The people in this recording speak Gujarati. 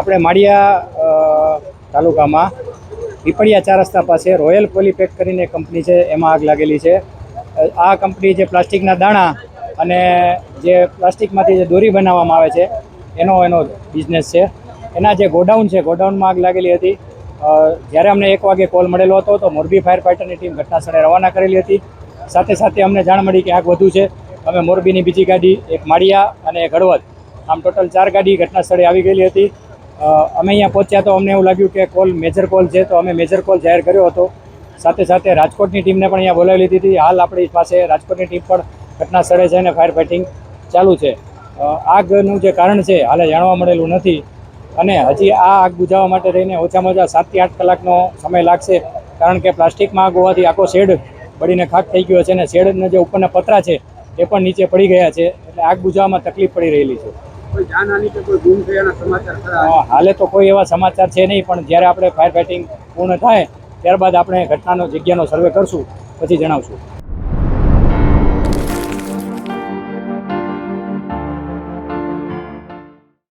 આપણે માળિયા તાલુકામાં પીપળિયા 4 રસ્તા પાસે રોયલ પોલીપેક કરીને કંપની છે, એમાં આગ લાગેલી છે। આ કંપની જે પ્લાસ્ટિકના દાણા અને જે પ્લાસ્ટિકમાંથી જે દોરી બનાવવામાં આવે છે એનો બિઝનેસ છે। એના જે ગોડાઉન છે, ગોડાઉનમાં આગ લાગેલી હતી। જ્યારે અમને 1 વાગે કોલ મળેલો હતો તો મોરબી ફાયર ફાઇટરની ટીમ ઘટનાસ્થળે રવાના કરેલી હતી। સાથે સાથે અમને જાણ મળી કે આગ વધુ છે। અમે મોરબીની બીજી ગાડી, એક માળિયા અને એક હળવદ, આમ ટોટલ 4 ગાડી ઘટનાસ્થળે આવી ગયેલી હતી। અમે અહીંયા પહોંચ્યા તો અમને એવું લાગ્યું કે મેજર કોલ છે, તો અમે મેજર કોલ જાહેર કર્યો હતો। સાથે સાથે રાજકોટની ટીમને પણ અહીંયા બોલાવી લીધી હતી। હાલ આપણી પાસે રાજકોટની ટીમ પણ ઘટના સ્થળે છે અને ફાયર ફાઇટિંગ ચાલુ છે। આગનું જે કારણ છે હાલે જાણવા મળેલું નથી અને હજી આ આગ બુઝાવવા માટે રહીને ઓછામાં ઓછા 7 થી 8 કલાકનો સમય લાગશે, કારણ કે પ્લાસ્ટિકમાં આગ હોવાથી આખો શેડ બળીને ખાક થઈ ગયો છે અને શેડના જે ઉપરના પતરા છે એ પણ નીચે પડી ગયા છે, એટલે આગ બુઝાવવામાં તકલીફ પડી રહેલી છે। કોઈ જાનહાનિ કે કોઈ ગુમ થયાના સમાચાર ખરા? હાલે તો કોઈ એવા સમાચાર છે નહીં, પણ જ્યારે આપણે ફાયર ફાઇટિંગ પૂર્ણ થાય ત્યારબાદ આપણે ઘટનાનો જગ્યાનો સર્વે કરશું, પછી જણાવશું।